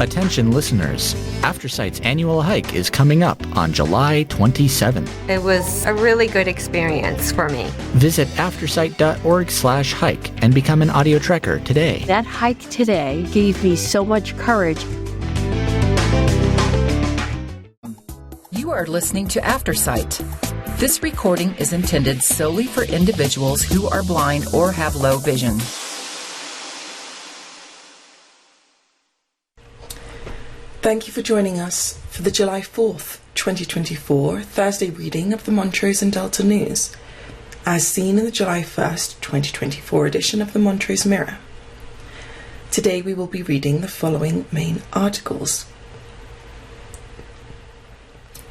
Attention listeners, Aftersight's annual hike is coming up on July 27th. It was a really good experience for me. Visit aftersight.org/hike and become an audio trekker today. That hike today gave me so much courage. You are listening to Aftersight. This recording is intended solely for individuals who are blind or have low vision. Thank you for joining us for the July 4th, 2024 Thursday reading of the Montrose and Delta News, as seen in the July 1st, 2024 edition of the Montrose Mirror. Today we will be reading the following main articles.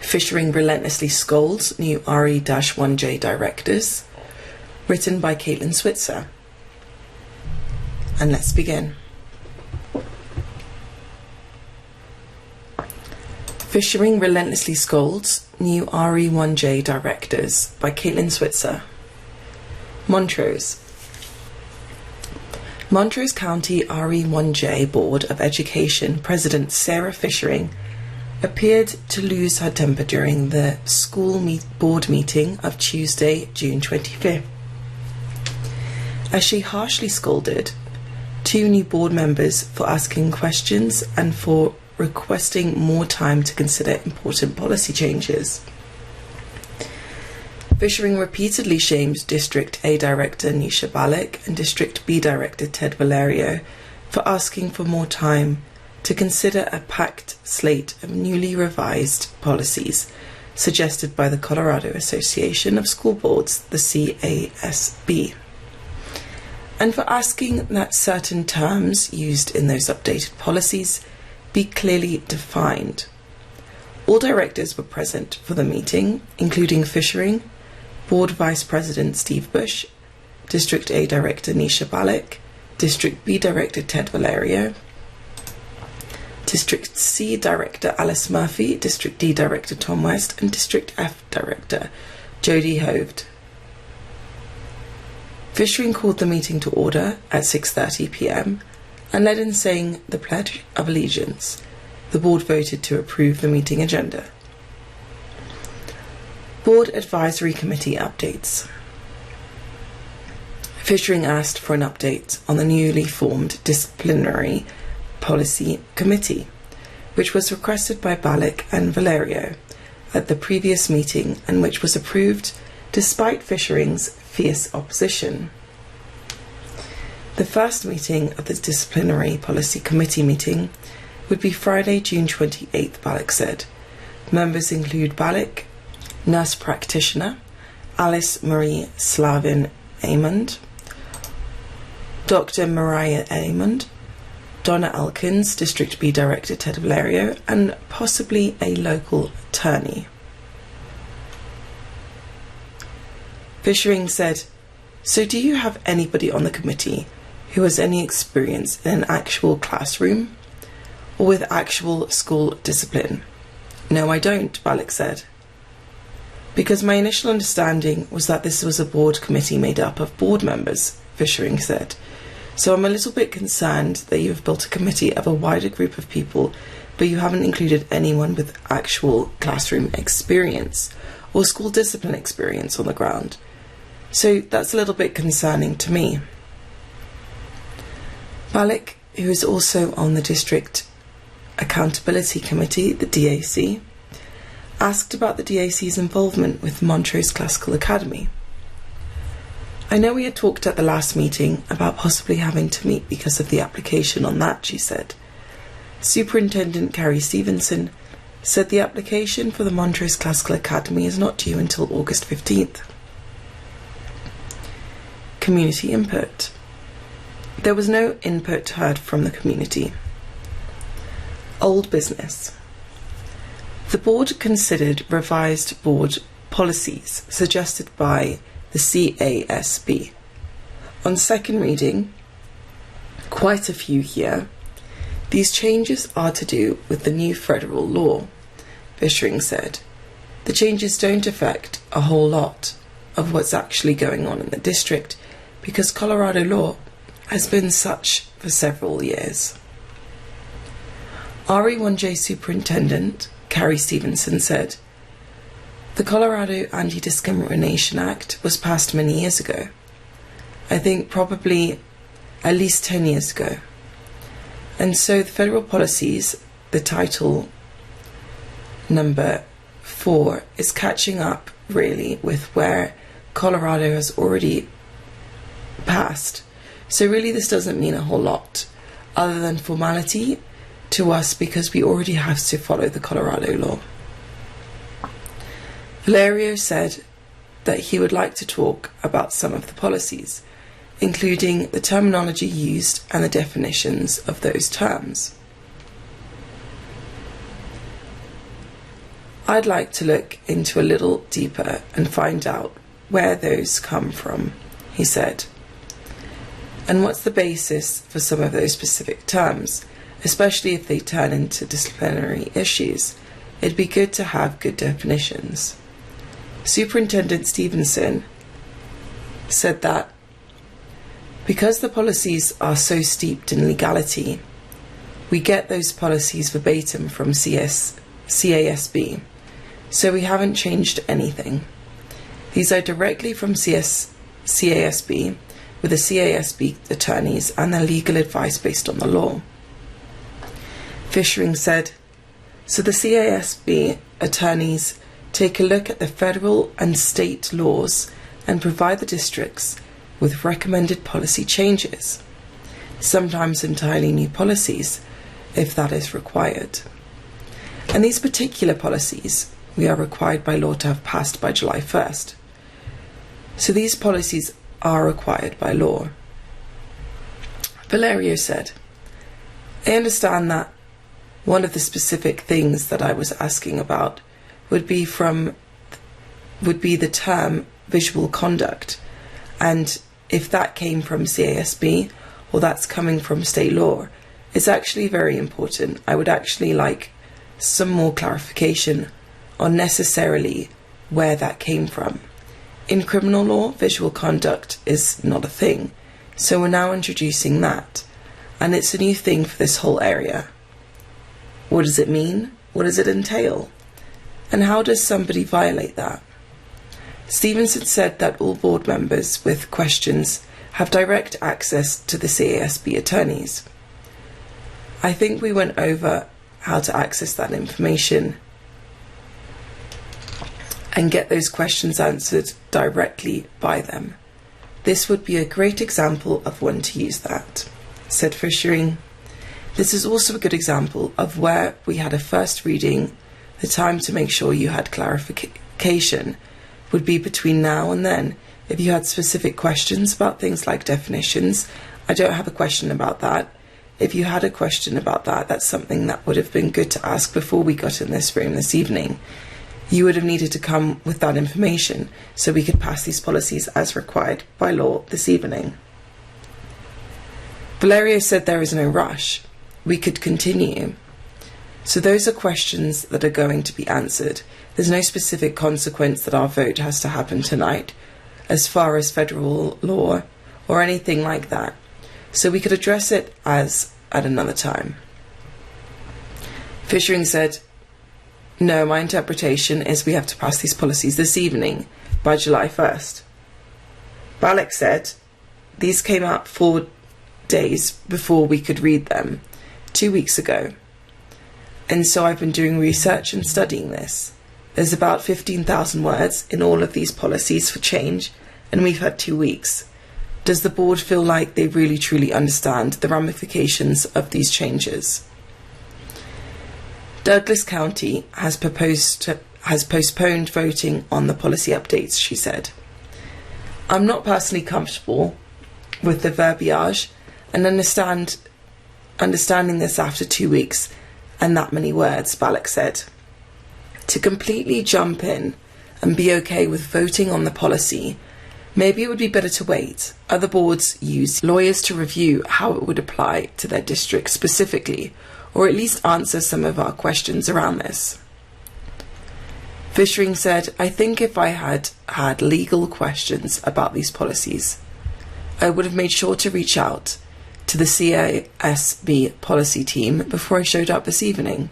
Fishering relentlessly scolds new RE-1J directors, written by Caitlin Switzer. And let's begin. Fishering relentlessly scolds new RE-1J directors by Caitlin Switzer. Montrose. Montrose County RE-1J Board of Education President Sarah Fishering appeared to lose her temper during the school board meeting of Tuesday, June 25th, as she harshly scolded two new board members for asking questions and for requesting more time to consider important policy changes. Fishering repeatedly shamed District A Director Nisha Balak and District B Director Ted Valerio for asking for more time to consider a packed slate of newly revised policies suggested by the Colorado Association of School Boards, the CASB, and for asking that certain terms used in those updated policies be clearly defined. All directors were present for the meeting, including Fishering, Board Vice President Steve Bush, District A Director Nisha Balak, District B Director Ted Valerio, District C Director Alice Murphy, District D Director Tom West, and District F Director Jody Hoved. Fishering called the meeting to order at 6:30 p.m. and led in saying the Pledge of Allegiance. The board voted to approve the meeting agenda. Board Advisory Committee updates. Fishering asked for an update on the newly formed Disciplinary Policy Committee, which was requested by Balak and Valerio at the previous meeting and which was approved despite Fishering's fierce opposition. The first meeting of the Disciplinary Policy Committee meeting would be Friday, June 28th, Balak said. Members include Balak, nurse practitioner Alice Marie Slavin Amond, Dr. Mariah Amond, Donna Elkins, District B Director Ted Valerio, and possibly a local attorney. Fishering said, "So do you have anybody on the committee who has any experience in an actual classroom or with actual school discipline?" "No, I don't," Balak said. "Because my initial understanding was that this was a board committee made up of board members," Fishering said. "So I'm a little bit concerned that you have built a committee of a wider group of people, but you haven't included anyone with actual classroom experience or school discipline experience on the ground. So that's a little bit concerning to me." Balak, who is also on the District Accountability Committee, the DAC, asked about the DAC's involvement with Montrose Classical Academy. "I know we had talked at the last meeting about possibly having to meet because of the application on that," she said. Superintendent Carrie Stevenson said the application for the Montrose Classical Academy is not due until August 15th. Community input. There was no input heard from the community. Old business. The board considered revised board policies suggested by the CASB. On second reading, quite a few here. These changes are to do with the new federal law, Fishering said. The changes don't affect a whole lot of what's actually going on in the district because Colorado law has been such for several years. RE1J Superintendent Carrie Stevenson said, "The Colorado Anti-Discrimination Act was passed many years ago. I think probably at least 10 years ago. And so the federal policies, the title number 4, is catching up really with where Colorado has already passed. So really this doesn't mean a whole lot other than formality to us because we already have to follow the Colorado law." Valerio said that he would like to talk about some of the policies, including the terminology used and the definitions of those terms. "I'd like to look into a little deeper and find out where those come from," he said. "And what's the basis for some of those specific terms, especially if they turn into disciplinary issues. It'd be good to have good definitions." Superintendent Stevenson said that because the policies are so steeped in legality, we get those policies verbatim from CASB, so we haven't changed anything. These are directly from CASB, with the CASB attorneys and their legal advice based on the law. Fishering said, "So the CASB attorneys take a look at the federal and state laws and provide the districts with recommended policy changes, sometimes entirely new policies, if that is required. And these particular policies we are required by law to have passed by July 1st. So these policies are required by law." Valerio said, "I understand that one of the specific things that I was asking about would be the term visual conduct, and if that came from CASB or that's coming from state law, it's actually very important. I would actually like some more clarification on necessarily where that came from. In criminal law, visual conduct is not a thing, so we're now introducing that, and it's a new thing for this whole area. What does it mean? What does it entail? And how does somebody violate that?" Stevenson said that all board members with questions have direct access to the CASB attorneys. "I think we went over how to access that information and get those questions answered directly by them. This would be a great example of when to use that," said Fishering. "This is also a good example of where we had a first reading. The time to make sure you had clarification would be between now and then. If you had specific questions about things like definitions, I don't have a question about that. If you had a question about that, that's something that would have been good to ask before we got in this room this evening. You would have needed to come with that information so we could pass these policies as required by law this evening." Valerio said there is no rush. We could continue. So those are questions that are going to be answered. There's no specific consequence that our vote has to happen tonight as far as federal law or anything like that. So we could address it at another time. Fishering said, "No, my interpretation is we have to pass these policies this evening by July 1st. Balak said, "These came out 4 days before we could read them, 2 weeks ago. And so I've been doing research and studying this. There's about 15,000 words in all of these policies for change, and we've had 2 weeks. Does the board feel like they really truly understand the ramifications of these changes?" Douglas County has postponed voting on the policy updates, she said. "I'm not personally comfortable with the verbiage and understanding this after 2 weeks and that many words," Balak said. "To completely jump in and be okay with voting on the policy, maybe it would be better to wait. Other boards use lawyers to review how it would apply to their district specifically, or at least answer some of our questions around this." Fishering said, "I think if I had had legal questions about these policies, I would have made sure to reach out to the CASB policy team before I showed up this evening.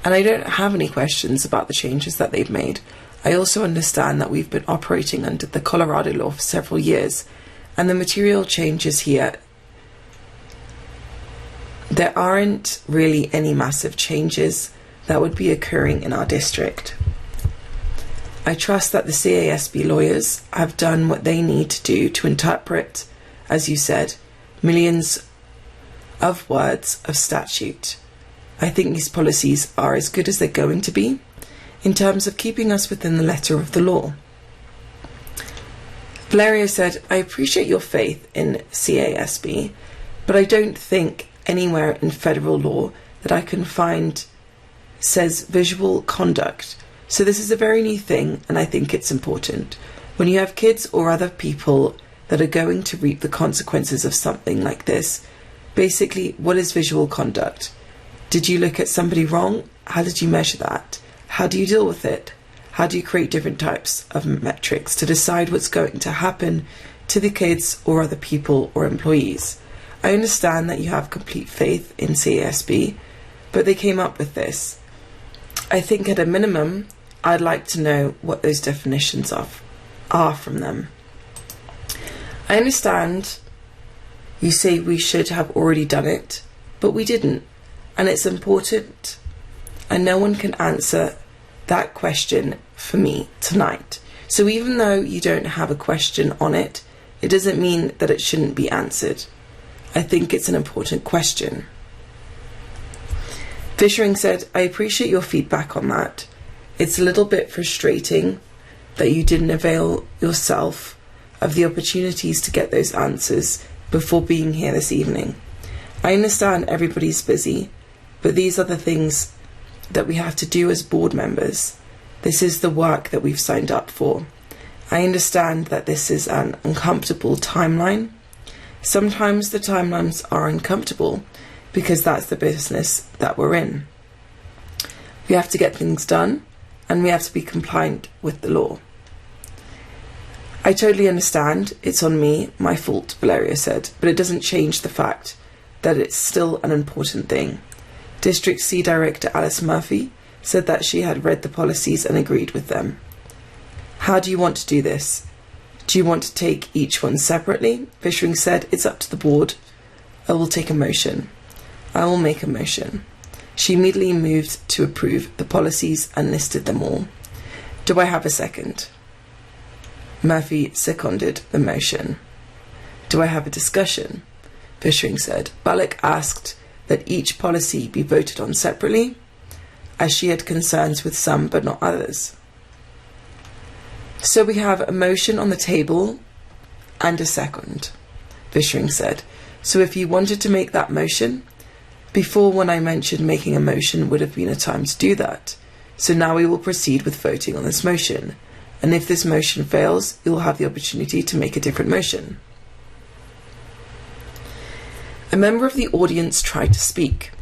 And I don't have any questions about the changes that they've made. I also understand that we've been operating under the Colorado law for several years, and the material changes here, there aren't really any massive changes that would be occurring in our district. I trust that the CASB lawyers have done what they need to do to interpret, as you said, millions of words of statute. I think these policies are as good as they're going to be in terms of keeping us within the letter of the law. Valerio said, I appreciate your faith in CASB, but I don't think anywhere in federal law that I can find says visual conduct. So this is a very new thing, and I think it's important. When you have kids or other people that are going to reap the consequences of something like this, basically, what is visual conduct? Did you look at somebody wrong? How did you measure that? How do you deal with it? How do you create different types of metrics to decide what's going to happen to the kids or other people or employees? I understand that you have complete faith in CASB, but they came up with this. I think at a minimum, I'd like to know what those definitions are from them. I understand you say we should have already done it, but we didn't. And it's important, and no one can answer that question for me tonight. So even though you don't have a question on it, it doesn't mean that it shouldn't be answered. I think it's an important question. Fishering said, I appreciate your feedback on that. It's a little bit frustrating that you didn't avail yourself of the opportunities to get those answers before being here this evening. I understand everybody's busy, but these are the things that we have to do as board members. This is the work that we've signed up for. I understand that this is an uncomfortable timeline. Sometimes the timelines are uncomfortable because that's the business that we're in. We have to get things done, and we have to be compliant with the law. I totally understand. It's on me, my fault, Valeria said, but it doesn't change the fact that it's still an important thing. District C Director Alice Murphy said that she had read the policies and agreed with them. How do you want to do this? Do you want to take each one separately? Fishering said, it's up to the board. I will take a motion. I will make a motion. She immediately moved to approve the policies and listed them all. Do I have a second? Murphy seconded the motion. Do I have a discussion? Fishering said. Balak asked that each policy be voted on separately, as she had concerns with some but not others. So we have a motion on the table and a second, Fishering said. So if you wanted to make that motion, before when I mentioned making a motion would have been a time to do that. So now we will proceed with voting on this motion. And if this motion fails, you will have the opportunity to make a different motion. A member of the audience tried to speak.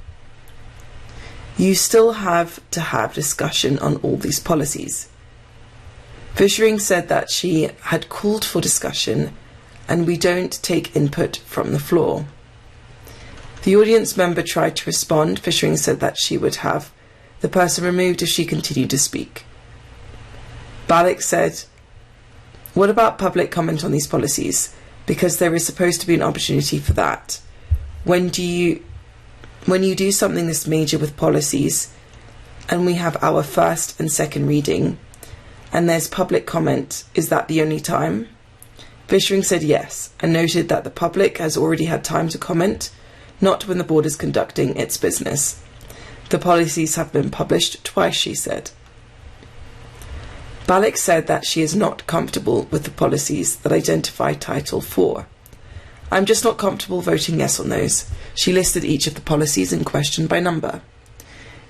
You still have to have discussion on all these policies. Fishering said that she had called for discussion and we don't take input from the floor. The audience member tried to respond. Fishering said that she would have the person removed if she continued to speak. Balak said, what about public comment on these policies? Because there is supposed to be an opportunity for that. When you do something this major with policies, and we have our first and second reading, and there's public comment, is that the only time? Fishering said yes, and noted that the public has already had time to comment, not when the board is conducting its business. The policies have been published twice, she said. Balak said that she is not comfortable with the policies that identify Title 4. I'm just not comfortable voting yes on those. She listed each of the policies in question by number.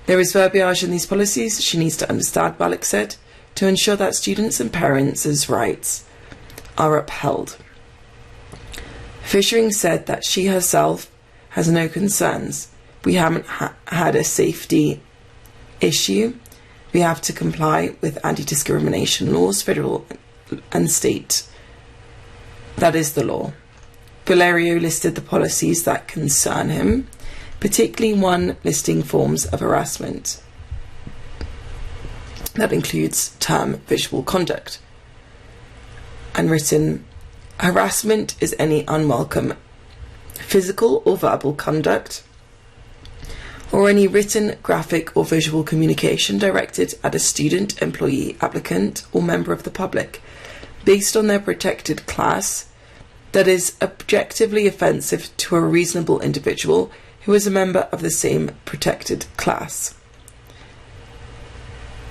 There is verbiage in these policies she needs to understand, Balak said, to ensure that students' and parents' rights are upheld. Fishering said that she herself has no concerns. We haven't had a safety issue. We have to comply with anti-discrimination laws, federal and state. That is the law. Valerio listed the policies that concern him, particularly one listing forms of harassment. That includes term visual conduct. And written, harassment is any unwelcome physical or verbal conduct, or any written, graphic or visual communication directed at a student, employee, applicant or member of the public based on their protected class that is objectively offensive to a reasonable individual who is a member of the same protected class.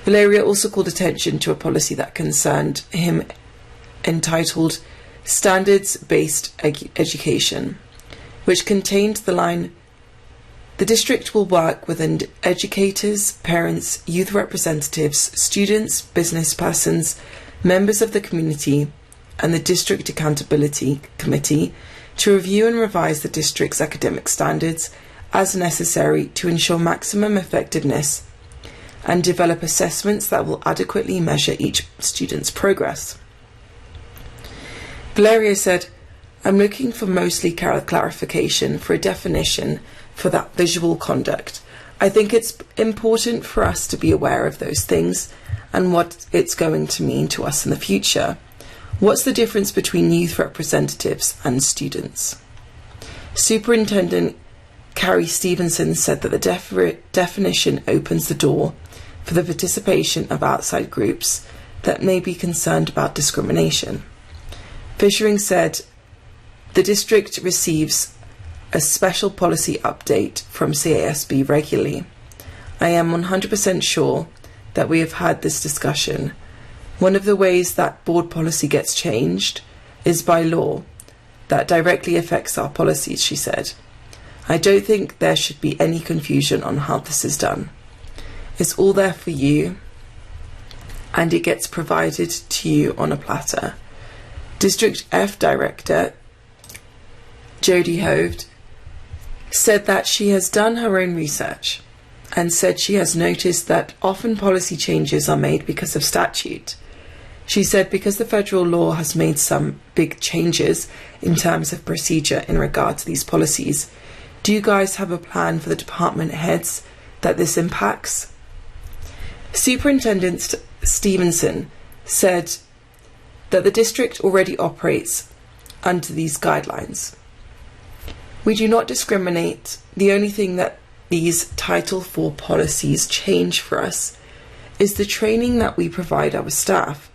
Valerio also called attention to a policy that concerned him entitled Standards-Based Education, which contained the line, "The district will work with educators, parents, youth representatives, students, business persons, members of the community, and the District Accountability Committee to review and revise the district's academic standards as necessary to ensure maximum effectiveness and develop assessments that will adequately measure each student's progress." Valerio said, "I'm looking for mostly clarification for a definition for that visual conduct. I think it's important for us to be aware of those things and what it's going to mean to us in the future. What's the difference between youth representatives and students?" Superintendent Carrie Stevenson said that the definition opens the door for the participation of outside groups that may be concerned about discrimination. Fishering said, "The district receives a special policy update from CASB regularly. I am 100% sure that we have had this discussion. One of the ways that board policy gets changed is by law that directly affects our policies," she said. "I don't think there should be any confusion on how this is done. It's all there for you, and it gets provided to you on a platter." District F Director Jodie Hoved said that she has done her own research and said she has noticed that often policy changes are made because of statute. She said because the federal law has made some big changes in terms of procedure in regard to these policies. Do you guys have a plan for the department heads that this impacts? Superintendent Stevenson said that the district already operates under these guidelines. "We do not discriminate. The only thing that these Title IV policies change for us is the training that we provide our staff.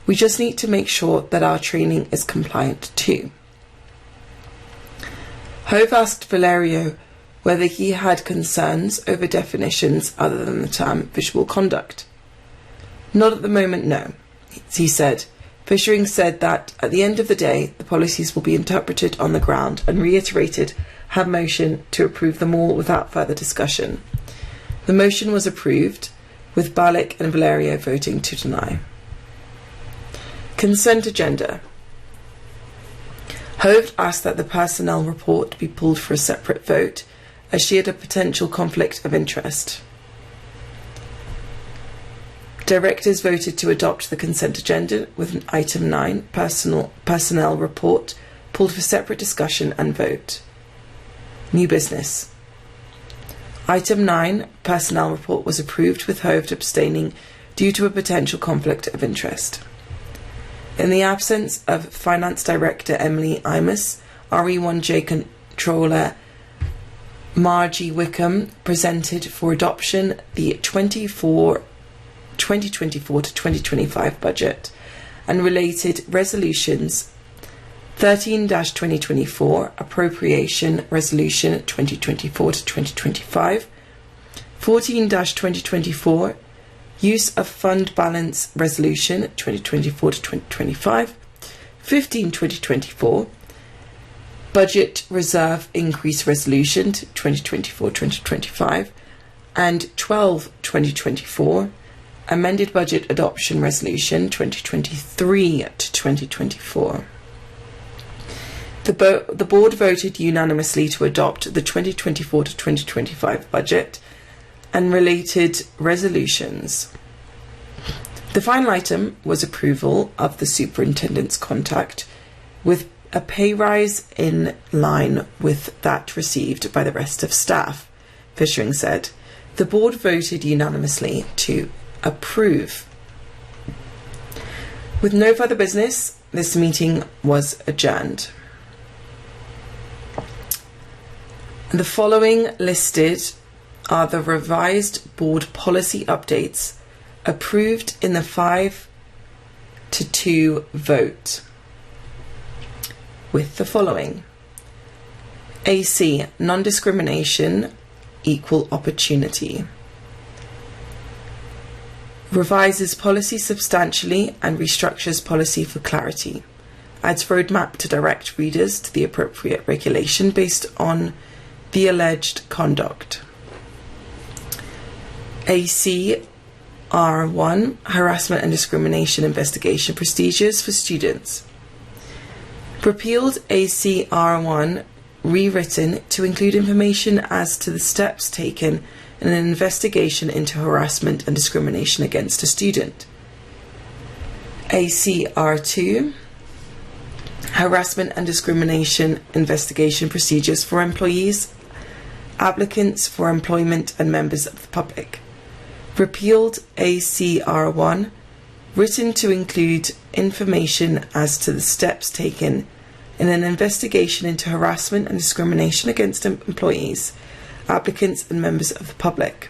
We just need to make sure that our training is compliant too." Hove asked Valerio whether he had concerns over definitions other than the term visual conduct. "Not at the moment, no," he said. Fishering said that at the end of the day, the policies will be interpreted on the ground and reiterated her motion to approve them all without further discussion. The motion was approved, with Balik and Valerio voting to deny. Consent agenda. Hove asked that the personnel report be pulled for a separate vote, as she had a potential conflict of interest. Directors voted to adopt the consent agenda with item 9, personnel report, pulled for separate discussion and vote. New business. Item 9, personnel report, was approved with Hove abstaining due to a potential conflict of interest. In the absence of Finance Director Emily Imus, RE1J Controller Margie Wickham presented for adoption the 2024 to 2025 budget and related resolutions. 13-2024 Appropriation Resolution 2024 to 2025, 14-2024 Use of Fund Balance Resolution 2024 to 2025, 15-2024 Budget Reserve Increase Resolution 2024-2025, and 12-2024 Amended Budget Adoption Resolution 2023 to 2024. The board voted unanimously to adopt the 2024 to 2025 budget and related resolutions. The final item was approval of the superintendent's contract with a pay rise in line with that received by the rest of staff, Fishering said. The board voted unanimously to approve. With no further business, this meeting was adjourned. The following listed are the revised board policy updates approved in the 5-2 vote, with the following: AC, non-discrimination, equal opportunity. Revises policy substantially and restructures policy for clarity. Adds roadmap to direct readers to the appropriate regulation based on the alleged conduct. ACR1, harassment and discrimination investigation procedures for students. Repealed ACR1, rewritten to include information as to the steps taken in an investigation into harassment and discrimination against a student. ACR2, harassment and discrimination investigation procedures for employees, applicants for employment and members of the public. Repealed ACR1, written to include information as to the steps taken in an investigation into harassment and discrimination against employees, applicants and members of the public.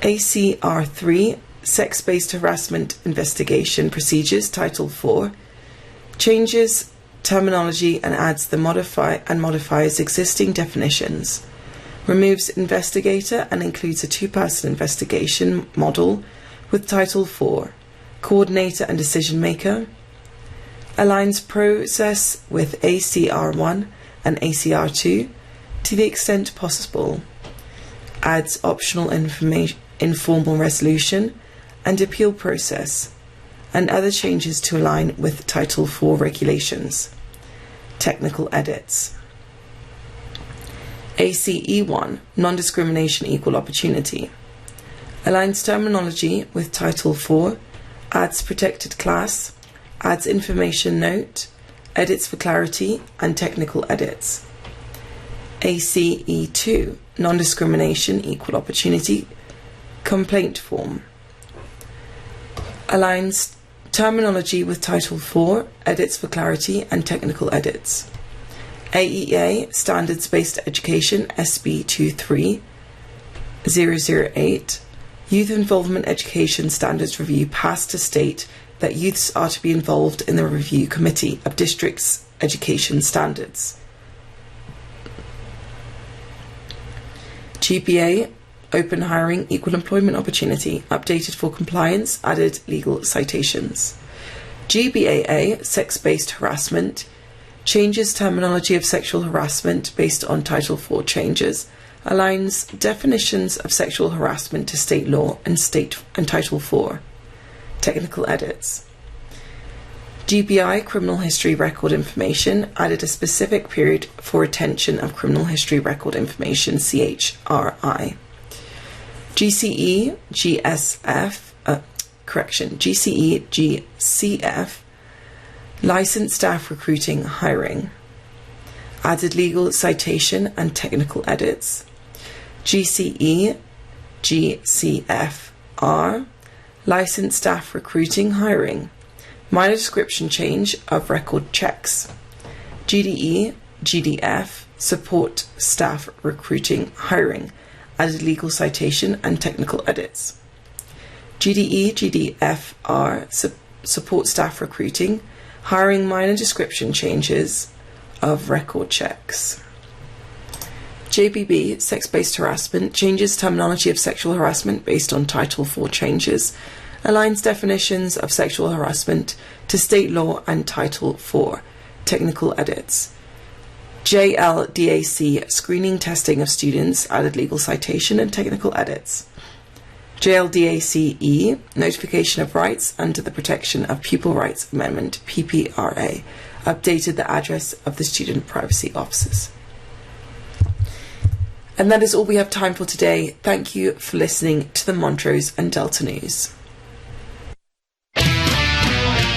ACR3, sex-based harassment investigation procedures, Title 4, changes terminology and adds the modifies existing definitions. Removes investigator and includes a two-person investigation model with Title 4, coordinator and decision maker. Aligns process with ACR1 and ACR2 to the extent possible. Adds optional informal resolution and appeal process and other changes to align with Title 4 regulations. Technical edits. ACE1, non-discrimination, equal opportunity. Aligns terminology with Title 4, adds protected class, adds information note, edits for clarity, and technical edits. ACE2, non-discrimination, equal opportunity, complaint form. Aligns terminology with Title 4, edits for clarity, and technical edits. AEA, Standards-Based Education, SB 23008, Youth Involvement Education Standards Review passed to state that youths are to be involved in the review committee of district's education standards. GPA, Open Hiring, Equal Employment Opportunity, updated for compliance, added legal citations. GBAA, Sex-Based Harassment, changes terminology of sexual harassment based on Title 4 changes, aligns definitions of sexual harassment to state law and Title 4. Technical edits. GBI, Criminal History Record Information, added a specific period for retention of criminal history record information, CHRI. GCE, GCF, licensed staff recruiting, hiring. Added legal citation and technical edits. GCE, GCFR, licensed staff recruiting, hiring. Minor description change of record checks. GDE, GDF, support staff recruiting, hiring. Added legal citation and technical edits. GDE, GDFR, support staff recruiting, hiring. Minor description changes of record checks. JBB, sex-based harassment, changes terminology of sexual harassment based on Title 4 changes, aligns definitions of sexual harassment to state law and Title 4. Technical edits. JLDAC, screening testing of students, added legal citation and technical edits. JLDACE, notification of rights under the Protection of Pupil Rights Amendment, PPRA, updated the address of the student privacy officers. And that is all we have time for today. Thank you for listening to the Montrose and Delta News.